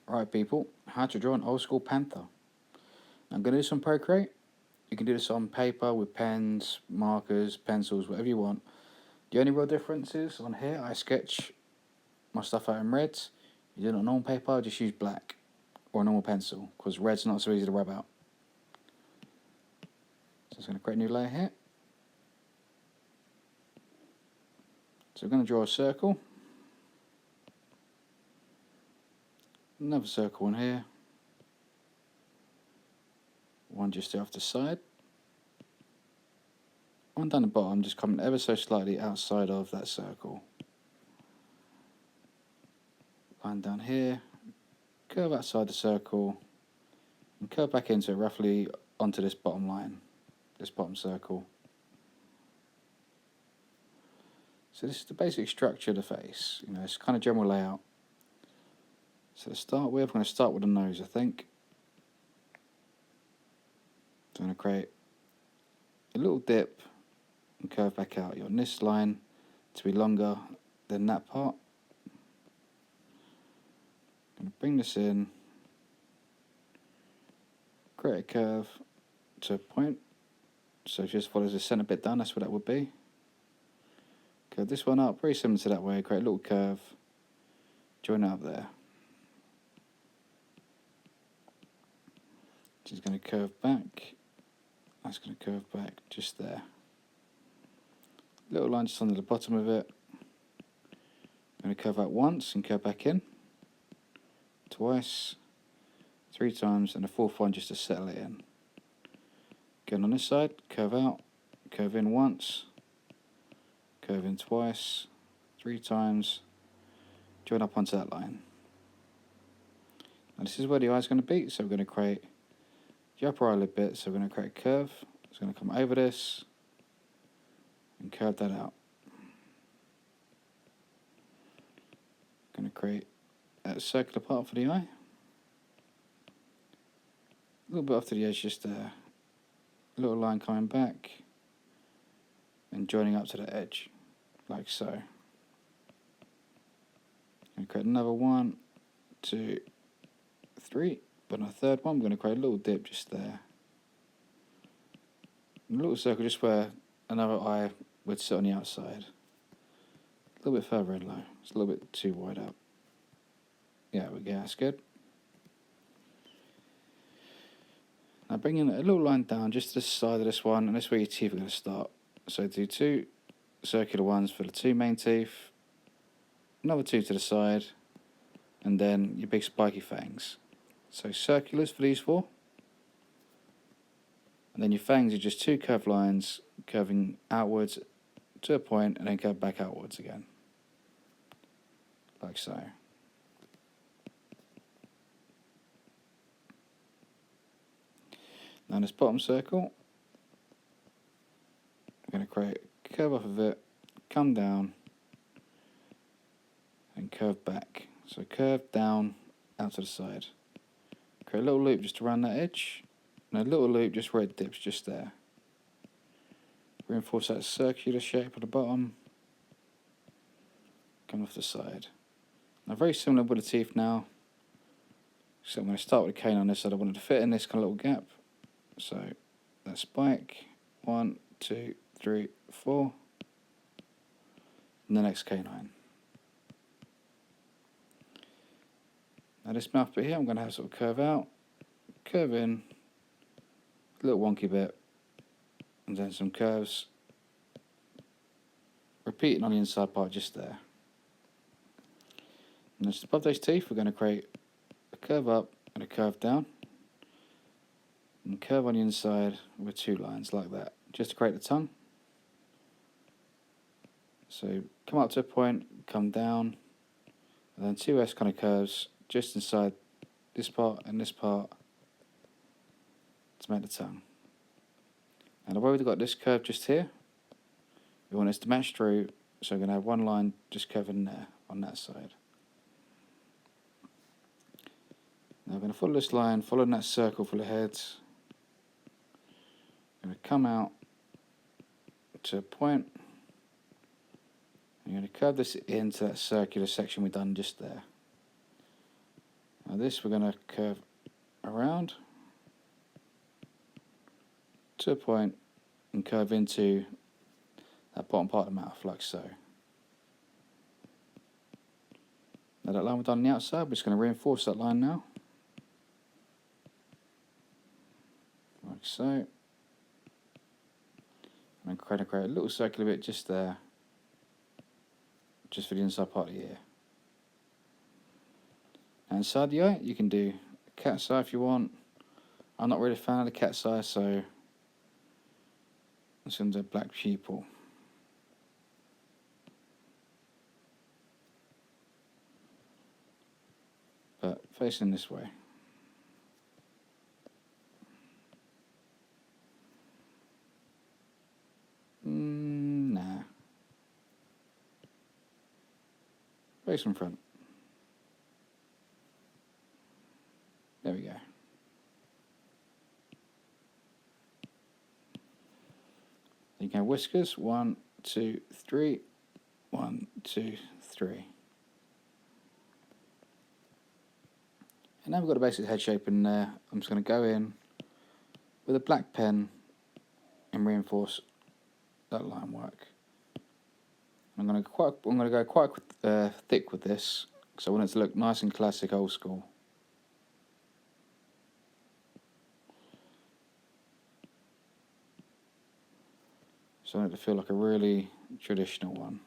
Right people, how to draw an old school panther. I'm going to do some procreate. You can do this on paper with pens, markers, pencils, whatever you want. The only real difference is on here I sketch my stuff out in reds. You do it on normal paper, just use black or a normal pencil because red's not so easy to rub out. So I'm just going to create a new layer here. So we're going to draw a circle. Another circle on here. One just off the side. One down the bottom, just coming ever so slightly outside of that circle. Line down here, curve outside the circle, and curve back into it roughly onto this bottom line, this bottom circle. So this is the basic structure of the face, it's kind of general layout. So to start with, I'm going to start with the nose, I think. So I'm going to create a little dip and curve back out. You want this line to be longer than that part. I'm going to bring this in, create a curve to a point. So just follows the centre bit down, that's what that would be. Curve this one up, very similar to that way, create a little curve, join it up there. Just going to curve back, that's going to curve back just there. Little line just under the bottom of it. I'm going to curve out once and curve back in. Twice, 3 times, and a 4th one just to settle it in. Again on this side, curve out, curve in once, curve in twice, 3 times, join up onto that line. Now this is where the eye is going to be, so we're going to create the upper eyelid bit, so we're going to create a curve. It's going to come over this and curve that out. Going to create a circular part for the eye. A little bit off to the edge just there. A little line coming back and joining up to the edge, like so. Going to create another 1, 2, 3. But on a 3rd one, I'm going to create a little dip just there. And a little circle just where another eye would sit on the outside. A little bit further in low. It's a little bit too wide out. Yeah, we go, that's good. Now bring in a little line down just to the side of this one, and this is where your teeth are going to start. So do 2 circular ones for the 2 main teeth, another 2 to the side, and then your big spiky fangs. So circulars for these 4, and then your fangs are just 2 curved lines curving outwards to a point and then curve back outwards again, like so. Now this bottom circle, I'm going to create a curve off of it, come down and curve back. So curve down out to the side. Create a little loop just around that edge, and a little loop just where it dips, just there. Reinforce that circular shape at the bottom. Come off the side. Now very similar with the teeth now. So I'm going to start with a cane on this side. I wanted to fit in this kind of little gap. So that spike, 1, 2, 3, 4, and the next canine. Now this mouth bit here, I'm going to have sort of curve out, curve in, a little wonky bit, and then some curves, repeating on the inside part just there. And just above those teeth, we're going to create a curve up and a curve down, and curve on the inside with 2 lines like that, just to create the tongue. So come up to a point, come down, and then 2 S kind of curves just inside this part and this part to make the tongue. And I've already got this curve just here. We want this to match through, so we're going to have 1 line just curving there on that side. Now we're going to follow this line, following that circle for the heads. I'm going to come out to a point. I'm going to curve this into that circular section we've done just there. Now this we're going to curve around to a point and curve into that bottom part of the mouth, like so. Now that line we've done on the outside, we're just going to reinforce that line now. Like so. And create a little circular bit just there, just for the inside part of the ear. And inside the eye, you can do a cat's eye if you want. I'm not really a fan of the cat's eye, so I'm just going to do a black pupil. But facing this way. Nah. Face in front. There we go. You can have whiskers. 1, 2, 3. 1, 2, 3. And now we've got a basic head shape in there. I'm just going to go in with a black pen and reinforce that line work. I'm going to go quite thick with this because I want it to look nice and classic, old school. So I want it to feel like a really traditional one.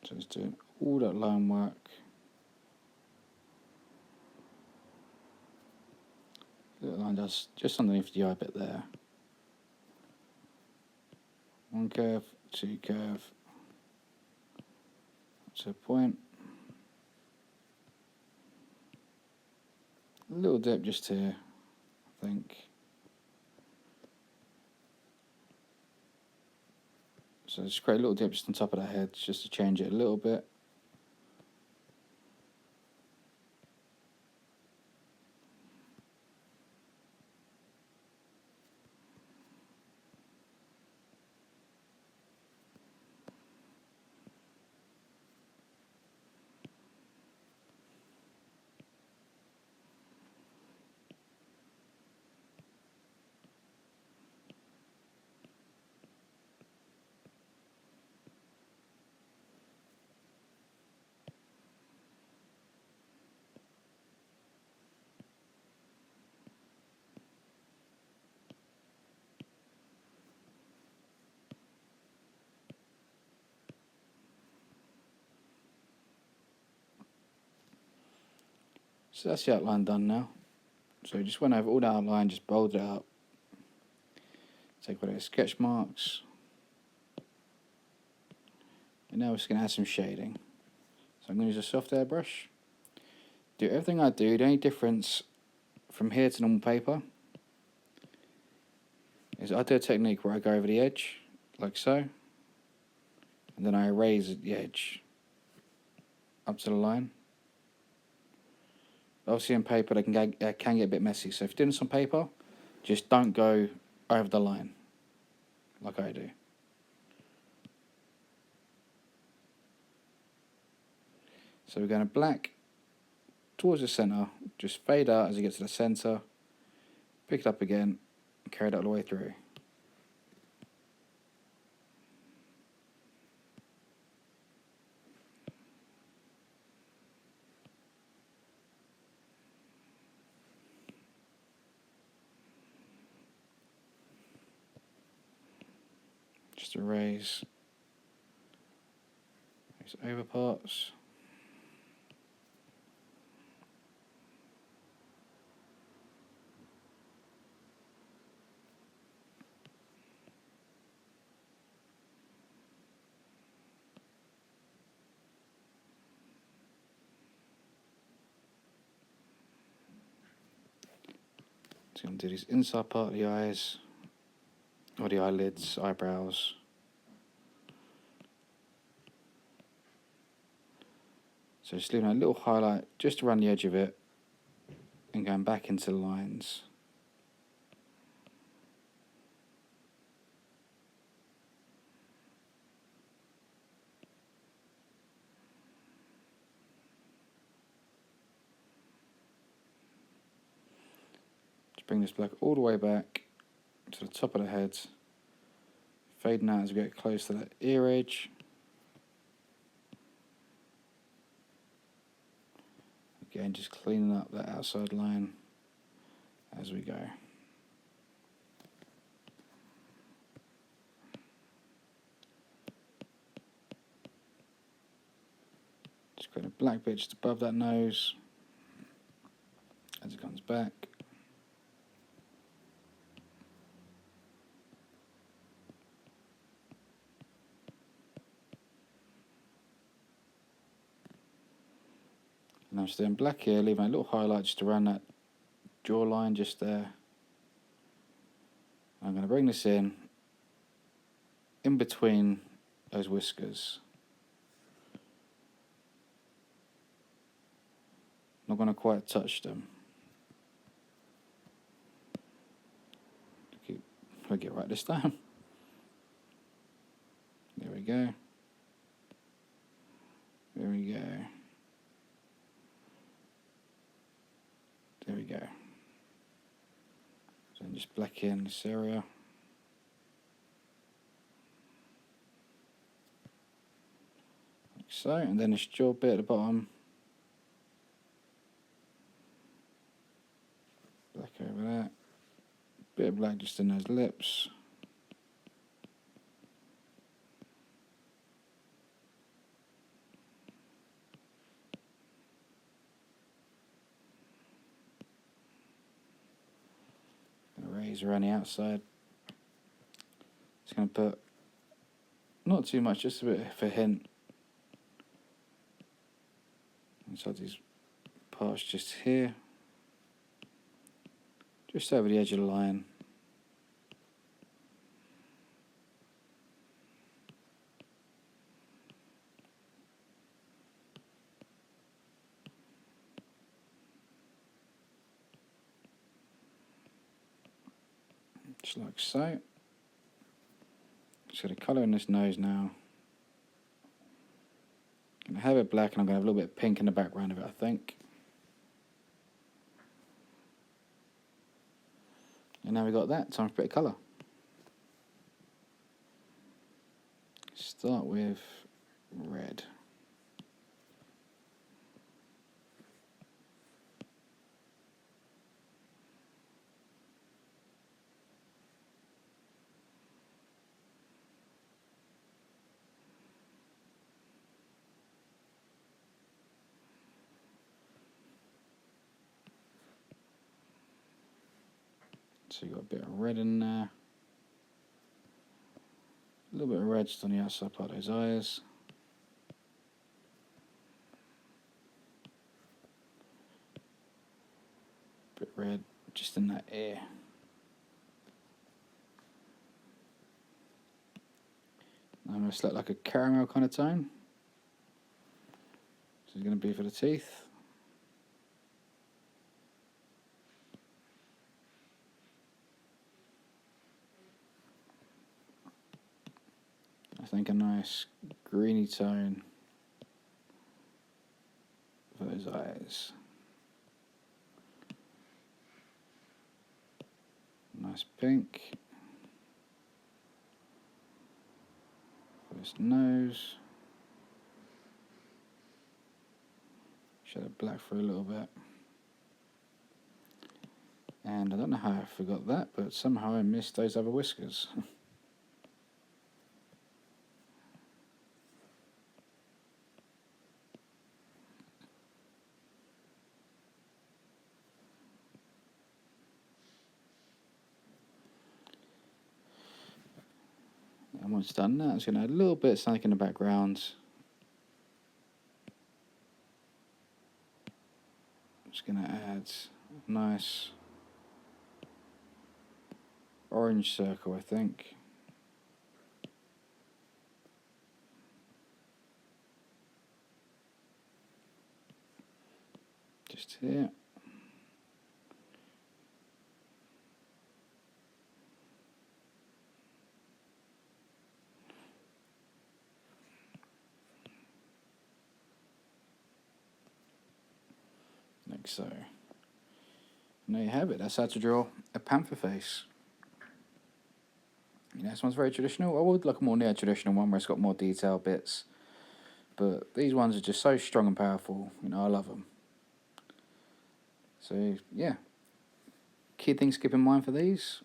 So just doing all that line work. Little line just underneath the eye bit there. 1 curve, 2 curve, to a point. A little dip just here, I think. So just create a little dip just on top of that head, just to change it a little bit. So that's the outline done now. So just went over all the outline, just bolded it up. Take away the sketch marks. And now we're just going to add some shading. So I'm going to use a soft airbrush. Do everything I do. The only difference from here to normal paper is I do a technique where I go over the edge, like so. And then I erase the edge up to the line. Obviously in paper they can get a bit messy, so if you're doing this on paper, just don't go over the line like I do. So we're going to black towards the centre, just fade out as you get to the centre, pick it up again, and carry it all the way through. Just erase these over parts. going to do this inside part of the eyes, or the eyelids, eyebrows. So just leaving a little highlight just around the edge of it and going back into the lines. Just bring this black all the way back to the top of the head, fading out as we get close to that ear edge. Again, just cleaning up that outside line as we go. Just put a black bit just above that nose as it comes back. And I'm just doing black here, leaving a little highlight just around that jawline just there. I'm going to bring this in between those whiskers. Not going to quite touch them. I'll get right this time. There we go. There we go. There we go. So just black in this area. Like so, and then this jaw bit at the bottom. Black over that. Bit of black just in those lips. Razor around the outside. Just going to put not too much, just a bit of a hint inside these parts just here, just over the edge of the line. Just like so. Just got a colour in this nose now. I'm going to have it black and I'm going to have a little bit of pink in the background of it, I think. And now we've got that, time for a bit of colour. Start with red. So you've got a bit of red in there. A little bit of red just on the outside part of those eyes. Bit red just in that ear. I'm going to select like a caramel kind of tone. This is going to be for the teeth. I think a nice greeny tone for those eyes. Nice pink for his nose. Shadow black for a little bit. And I don't know how I forgot that, but somehow I missed those other whiskers. And once done that, I'm just going to add a little bit of something in the background. I'm just going to add a nice orange circle, I think. Just here. Like so. And there you have it. That's how to draw a panther face. You know, this one's very traditional. I would like a more neo-traditional one where it's got more detail bits. But these ones are just so strong and powerful. You know, I love them. So, yeah. Key things to keep in mind for these.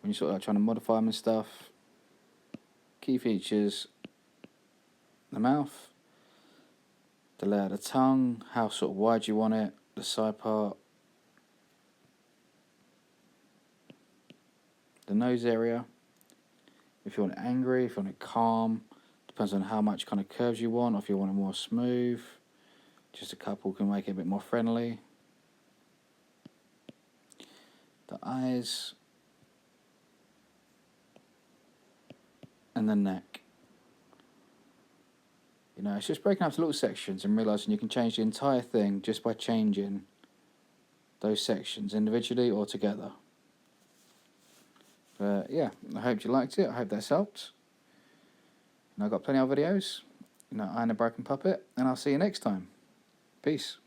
When you're sort of like trying to modify them and stuff. Key features. The mouth. The layout of the tongue. How sort of wide you want it. The side part. The nose area. If you want it angry, if you want it calm. Depends on how much kind of curves you want. Or if you want it more smooth. Just a couple can make it a bit more friendly. The eyes. And the neck. You know, it's just breaking up into little sections and realising you can change the entire thing just by changing those sections individually or together. But yeah, I hope you liked it. I hope that's helped. And I've got plenty of videos. You know, I am the Broken Puppet, and I'll see you next time. Peace.